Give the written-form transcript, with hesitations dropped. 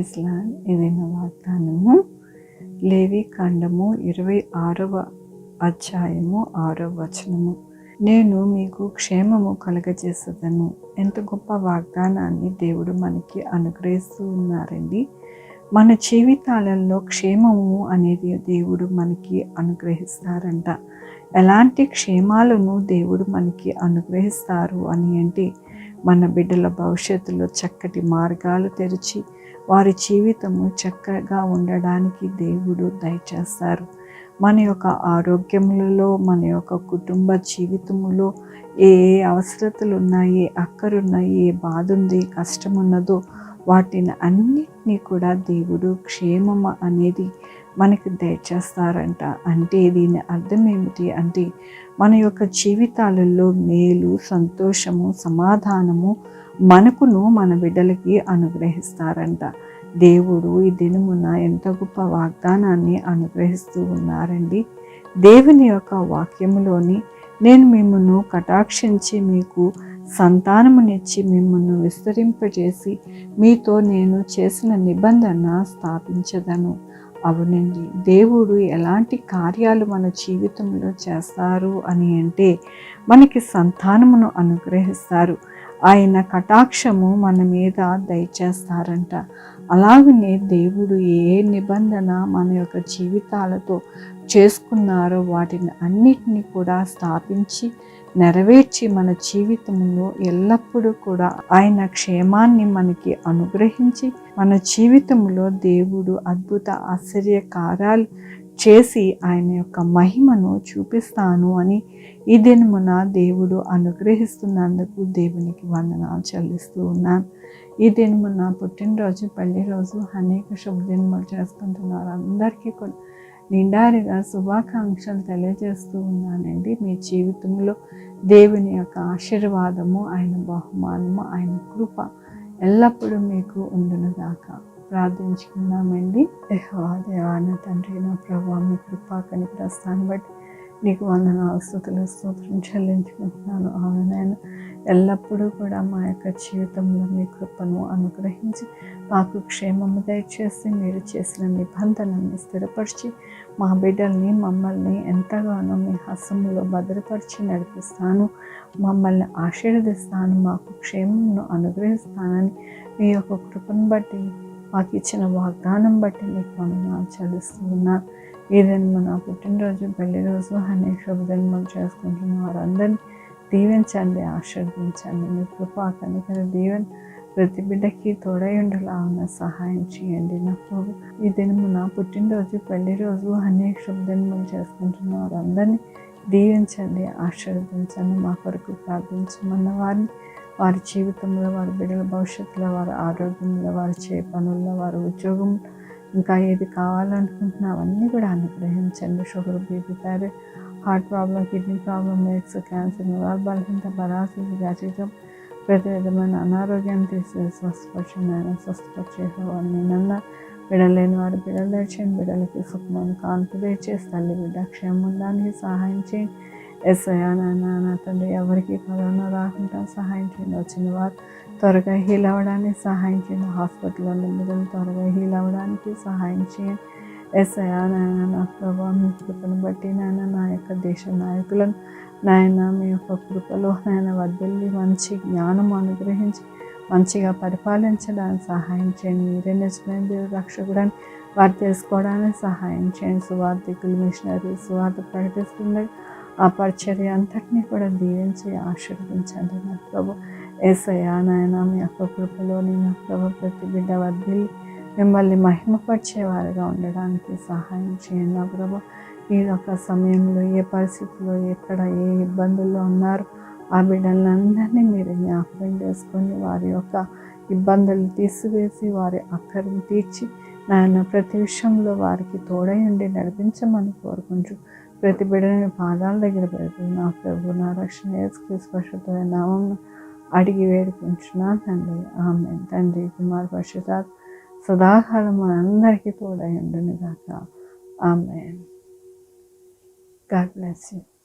Praise lord. ఏదైనా వాగ్దానము లేవి కాండము 26వ అధ్యాయము 6వ వచనము. నేను మీకు క్షేమము కలుగజేసేదను. ఎంత గొప్ప వాగ్దానాన్ని దేవుడు మనకి అనుగ్రహిస్తూ ఉన్నారండి. మన జీవితాలలో క్షేమము అనేది దేవుడు మనకి అనుగ్రహిస్తారంట. ఎలాంటి క్షేమాలను దేవుడు మనకి అనుగ్రహిస్తారు అని అంటే, మన బిడ్డల భవిష్యత్తులో చక్కటి మార్గాలు తెరిచి వారి జీవితము చక్కగా ఉండడానికి దేవుడు దయచేస్తారు. మన యొక్క ఆరోగ్యములలో, మన యొక్క కుటుంబ జీవితములో ఏ అవసరతలు ఉన్నాయి, అక్కరున్నాయి, ఏ బాధ ఉంది, కష్టం ఉన్నదో వాటిని అన్నిటినీ కూడా దేవుడు క్షేమము అనేది మనకి దయచేస్తారంట. అంటే దీని అర్థం ఏమిటి అంటే, మన యొక్క జీవితాలలో మేలు, సంతోషము, సమాధానము మనకును మన బిడ్డలకి అనుగ్రహిస్తారంట. దేవుడు ఈ దినమున ఎంత గొప్ప వాగ్దానాన్ని అనుగ్రహిస్తూ ఉన్నారండి. దేవుని యొక్క వాక్యములోని నేను మిమ్మల్ని కటాక్షించి మీకు సంతానమునిచ్చి మిమ్మల్ని విస్తరింపజేసి మీతో నేను చేసిన నిబంధన స్థాపించదను. అవునండి, దేవుడు ఎలాంటి కార్యాలు మన జీవితంలో చేస్తారు అని అంటే, మనకి సంతానమును అనుగ్రహిస్తారు. ఆయన కటాక్షము మన మీద దయచేస్తారంట. అలాగనే దేవుడు ఏ నిబంధన మన యొక్క జీవితాలతో చేసుకున్నారో వాటిని అన్నిటినీ కూడా స్థాపించి నెరవేర్చి మన జీవితంలో ఎల్లప్పుడూ కూడా ఆయన క్షేమాన్ని మనకి అనుగ్రహించి మన జీవితంలో దేవుడు అద్భుత ఆశ్చర్య కార్యాలు చేసి ఆయన యొక్క మహిమను చూపిస్తాను అని ఈ దినమున దేవుడు అనుగ్రహిస్తున్నందుకు దేవునికి వందనాలు చెల్లిస్తూ ఉన్నాను. ఈ దినమున పుట్టినరోజు, పెళ్లి రోజు అనేక శుభదినములు చేసుకుంటున్నారు. అందరికీ కూడా నిండారిగా శుభాకాంక్షలు తెలియజేస్తూ ఉన్నానండి. మీ జీవితంలో దేవుని యొక్క ఆశీర్వాదము, ఆయన బహుమానము, ఆయన కృప ఎల్లప్పుడూ మీకు ఉండునుగాక. ప్రార్థించుకున్నామండి. యెహోవా దేవా, నా తండ్రి, నా ప్రభువా, మీ కృపా కనికరాన్ని బట్టి నీకు వందనాలు, స్తుతులు, స్తోత్రం చెల్లించుకుంటున్నాను. అవును, నేను ఎల్లప్పుడూ కూడా మా యొక్క జీవితంలో మీ కృపను అనుగ్రహించి మాకు క్షేమము దయచేసి మీరు చేసిన నిబంధనని స్థిరపరిచి మా బిడ్డల్ని, మమ్మల్ని ఎంతగానో మీ హస్తములో భద్రపరిచి నడిపిస్తాను. మమ్మల్ని ఆశీర్వదిస్తాను, మాకు క్షేమమును అనుగ్రహిస్తానని మీ యొక్క కృపను బట్టి, మాకు ఇచ్చిన వాగ్దానం బట్టి నీకు వందనాలు చెల్లిస్తూ ఉన్నాను. ఏదైనా నా పుట్టినరోజు, పెళ్లి రోజు అనేక శుభదినములు చేసుకుంటున్న వారందరినీ దీవించండి, ఆశీర్వదించండి. మీ కృపా కనికర దీవెన ప్రతి బిడ్డకి తోడయుండులాగా సహాయం చేయండి. నా ప్రభు, ఈ దినము నా పుట్టినరోజు, పెళ్లి రోజు అనేక శుభదినములు చేసుకుంటున్న వారందరినీ దీవించండి, ఆశీర్వదించండి. మా కొరకు ప్రార్థించమన్న వారిని, వారి జీవితంలో, వారి బిడ్డల భవిష్యత్తులో, వారి ఆరోగ్యంలో, వారి చే పనుల్లో, వారి ఉద్యోగం, ఇంకా ఏది కావాలనుకుంటున్నా అవన్నీ కూడా అనుగ్రహించండి. Sugar, BP, thyroid, heart problem, kidney problem, AIDS, cancer, నరాల బలహీనత, పరాసిస్, గ్యాస్ట్రిజం, ప్రతి విధమైన అనారోగ్యాన్ని తీసేసి స్వస్థపరిచేవాడిని నన్న బిడలేని వారి బిడ్డలు దయచేయండి. బిడ్డలకి సుఖమైన కాన్పు దయచేసి తల్లి బిడ్డ క్షేమం ఉండడానికి సహాయం చేయండి. ఎస్ఐయా, నా తండ్రి, ఎవరికి కరోనా రాకుండా సహాయం చేయండి. వచ్చిన వారు త్వరగా హీల్ అవ్వడానికి సహాయం చేయండి. హాస్పిటల్లో బిడ్డలు త్వరగా హీల్ అవ్వడానికి సహాయం చేయండి. ఎస్ఐయా, నా ప్రభావ మీ కృపను బట్టి నా యొక్క దేశ నాయకులను మీ యొక్క కృపలో వద్దెల్లి మంచి జ్ఞానం అనుగ్రహించి మంచిగా పరిపాలించడానికి సహాయం చేయండి. మీరే నిజమైన దేవుడు, రక్షకుడని వారు తెలుసుకోవడానికి సహాయం చేయండి. సువార్థికులు, మిషనరీ సువార్త ప్రకటిస్తుండగా ఆ పరిచర్య అంతటినీ కూడా దీవించి ఆశీర్వదించండి. నా ప్రభు యేసయ్యా, మీ యొక్క కృపలోని నా ప్రభు ప్రతి బిడ్డ వద్దిల్లి మిమ్మల్ని మహిమపరిచేవారుగా ఉండడానికి సహాయం చేయండి. నా ప్రభు, ఈ యొక్క సమయంలో ఏ పరిస్థితుల్లో, ఎక్కడ ఏ ఇబ్బందుల్లో ఉన్నారు ఆ బిడ్డలందరినీ మీరు జ్ఞాపకం చేసుకొని వారి యొక్క ఇబ్బందులు తీసివేసి వారి అక్కడిని తీర్చి ప్రతి విషయంలో వారికి తోడై ఉండి నడిపించమని కోరుకుంటూ ప్రతి బిడ్డని పాదాల దగ్గర పెడుతూ నా ప్రభు, నా రక్షణ యేసుక్రీస్తు పరిశుద్ధమైన నామమున అడిగి వేడుకుంటున్నాను తండ్రి. ఆమేన్. తండ్రి, కుమార్, పరిశుద్ధాత్మ సదాకాలం మనందరికీ తోడై ఉండును గాక. ఆమేన్. God bless you.